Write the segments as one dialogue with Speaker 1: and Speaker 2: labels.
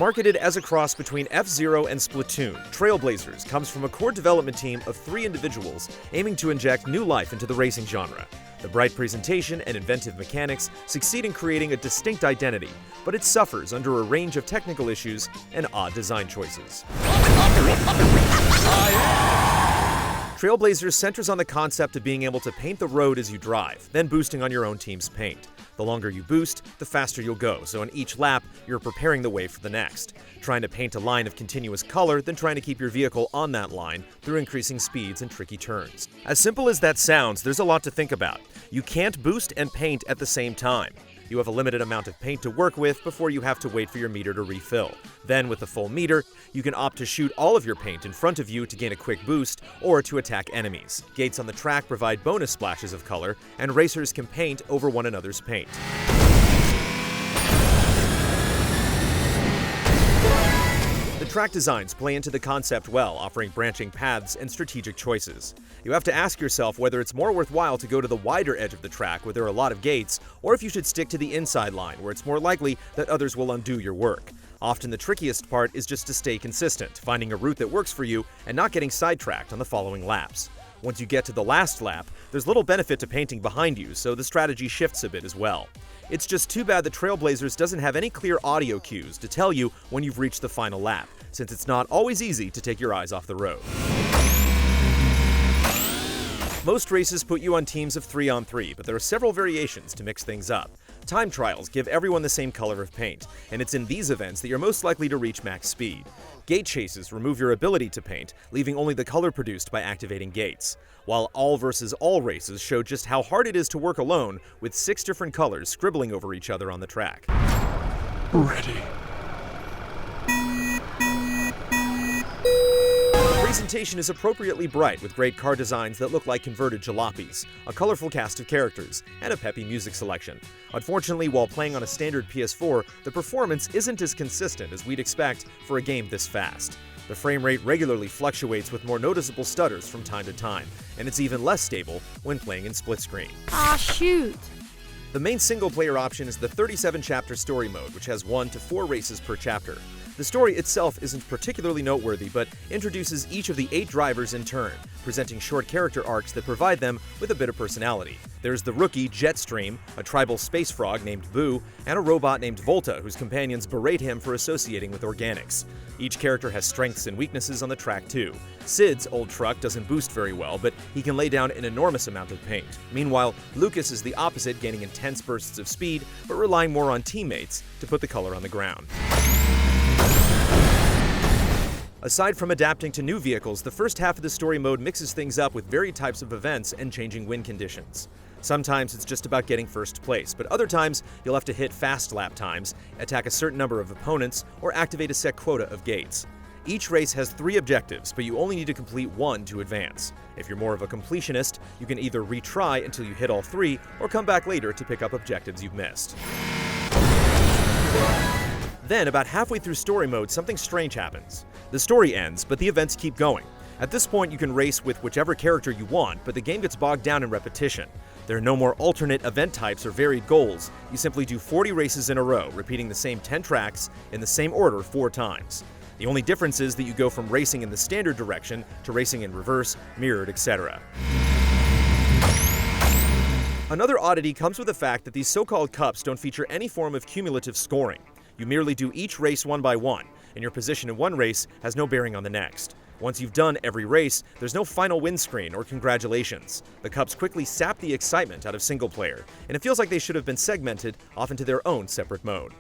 Speaker 1: Marketed as a cross between F-Zero and Splatoon, Trailblazers comes from a core development team of 3 individuals aiming to inject new life into the racing genre. The bright presentation and inventive mechanics succeed in creating a distinct identity, but it suffers under a range of technical issues and odd design choices. Trailblazers centers on the concept of being able to paint the road as you drive, then boosting on your own team's paint. The longer you boost, the faster you'll go, so on each lap, you're preparing the way for the next. Trying to paint a line of continuous color, then trying to keep your vehicle on that line through increasing speeds and tricky turns. As simple as that sounds, there's a lot to think about. You can't boost and paint at the same time. You have a limited amount of paint to work with before you have to wait for your meter to refill. Then, with the full meter, you can opt to shoot all of your paint in front of you to gain a quick boost or to attack enemies. Gates on the track provide bonus splashes of color, and racers can paint over one another's paint. The track designs play into the concept well, offering branching paths and strategic choices. You have to ask yourself whether it's more worthwhile to go to the wider edge of the track where there are a lot of gates, or if you should stick to the inside line where it's more likely that others will undo your work. Often the trickiest part is just to stay consistent, finding a route that works for you and not getting sidetracked on the following laps. Once you get to the last lap, there's little benefit to painting behind you, so the strategy shifts a bit as well. It's just too bad that Trailblazers doesn't have any clear audio cues to tell you when you've reached the final lap, since it's not always easy to take your eyes off the road. Most races put you on teams of 3-on-3, but there are several variations to mix things up. Time trials give everyone the same color of paint, and it's in these events that you're most likely to reach max speed. Gate chases remove your ability to paint, leaving only the color produced by activating gates. While all versus all races show just how hard it is to work alone, with 6 different colors scribbling over each other on the track.
Speaker 2: Ready.
Speaker 1: The presentation is appropriately bright with great car designs that look like converted jalopies, a colorful cast of characters, and a peppy music selection. Unfortunately, while playing on a standard PS4, the performance isn't as consistent as we'd expect for a game this fast. The frame rate regularly fluctuates with more noticeable stutters from time to time, and it's even less stable when playing in split screen.
Speaker 3: Ah, shoot!
Speaker 1: The main single-player option is the 37-chapter story mode, which has 1 to 4 races per chapter. The story itself isn't particularly noteworthy, but introduces each of the 8 drivers in turn, presenting short character arcs that provide them with a bit of personality. There's the rookie Jetstream, a tribal space frog named Boo, and a robot named Volta, whose companions berate him for associating with organics. Each character has strengths and weaknesses on the track too. Sid's old truck doesn't boost very well, but he can lay down an enormous amount of paint. Meanwhile, Lucas is the opposite, gaining intense bursts of speed, but relying more on teammates to put the color on the ground. Aside from adapting to new vehicles, the first half of the story mode mixes things up with varied types of events and changing win conditions. Sometimes it's just about getting first place, but other times you'll have to hit fast lap times, attack a certain number of opponents, or activate a set quota of gates. Each race has 3 objectives, but you only need to complete 1 to advance. If you're more of a completionist, you can either retry until you hit all 3, or come back later to pick up objectives you've missed. Then, about halfway through story mode, something strange happens. The story ends, but the events keep going. At this point, you can race with whichever character you want, but the game gets bogged down in repetition. There are no more alternate event types or varied goals. You simply do 40 races in a row, repeating the same 10 tracks in the same order 4 times. The only difference is that you go from racing in the standard direction to racing in reverse, mirrored, etc. Another oddity comes with the fact that these so-called cups don't feature any form of cumulative scoring. You merely do each race one by one, and your position in one race has no bearing on the next. Once you've done every race, there's no final win screen or congratulations. The cups quickly sap the excitement out of single player, and it feels like they should have been segmented off into their own separate mode.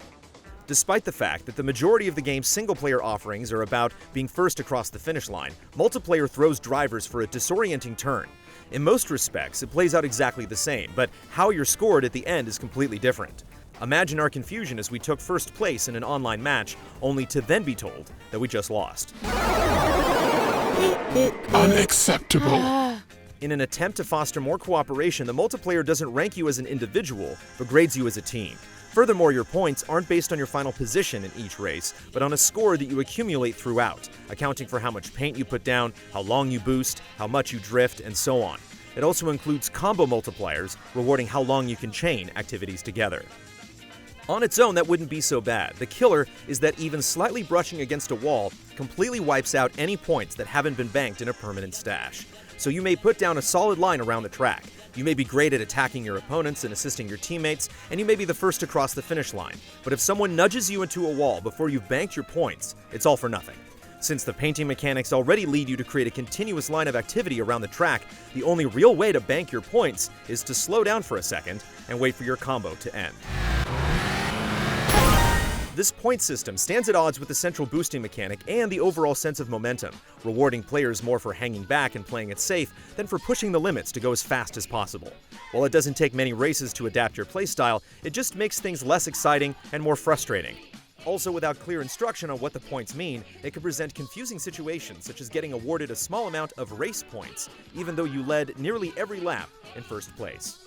Speaker 1: Despite the fact that the majority of the game's single-player offerings are about being first across the finish line, multiplayer throws drivers for a disorienting turn. In most respects, it plays out exactly the same, but how you're scored at the end is completely different. Imagine our confusion as we took first place in an online match, only to then be told that we just lost.
Speaker 2: Unacceptable.
Speaker 1: In an attempt to foster more cooperation, the multiplayer doesn't rank you as an individual, but grades you as a team. Furthermore, your points aren't based on your final position in each race, but on a score that you accumulate throughout, accounting for how much paint you put down, how long you boost, how much you drift, and so on. It also includes combo multipliers, rewarding how long you can chain activities together. On its own, that wouldn't be so bad. The killer is that even slightly brushing against a wall completely wipes out any points that haven't been banked in a permanent stash. So you may put down a solid line around the track. You may be great at attacking your opponents and assisting your teammates, and you may be the first to cross the finish line. But if someone nudges you into a wall before you've banked your points, it's all for nothing. Since the painting mechanics already lead you to create a continuous line of activity around the track, the only real way to bank your points is to slow down for a second and wait for your combo to end. This point system stands at odds with the central boosting mechanic and the overall sense of momentum, rewarding players more for hanging back and playing it safe than for pushing the limits to go as fast as possible. While it doesn't take many races to adapt your playstyle, it just makes things less exciting and more frustrating. Also, without clear instruction on what the points mean, it can present confusing situations such as getting awarded a small amount of race points, even though you led nearly every lap in first place.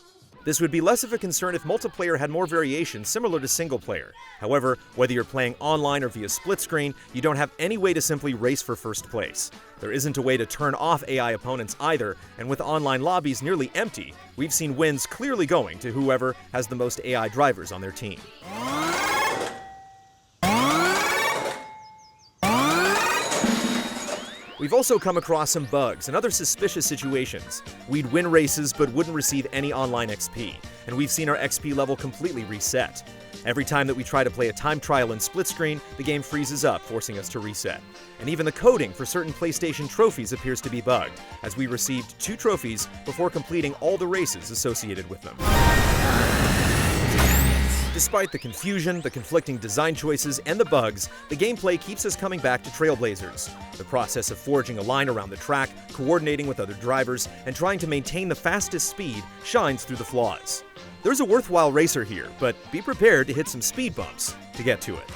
Speaker 1: This would be less of a concern if multiplayer had more variation similar to single player. However, whether you're playing online or via split screen, you don't have any way to simply race for first place. There isn't a way to turn off AI opponents either, and with online lobbies nearly empty, we've seen wins clearly going to whoever has the most AI drivers on their team. We've also come across some bugs and other suspicious situations. We'd win races but wouldn't receive any online XP, and we've seen our XP level completely reset. Every time that we try to play a time trial in split screen, the game freezes up, forcing us to reset. And even the coding for certain PlayStation trophies appears to be bugged, as we received 2 trophies before completing all the races associated with them. Despite the confusion, the conflicting design choices, and the bugs, the gameplay keeps us coming back to Trailblazers. The process of forging a line around the track, coordinating with other drivers, and trying to maintain the fastest speed shines through the flaws. There's a worthwhile racer here, but be prepared to hit some speed bumps to get to it.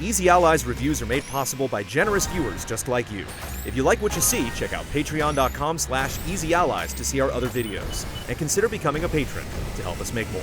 Speaker 1: Easy Allies reviews are made possible by generous viewers just like you. If you like what you see, check out patreon.com/easyallies to see our other videos, and consider becoming a patron to help us make more.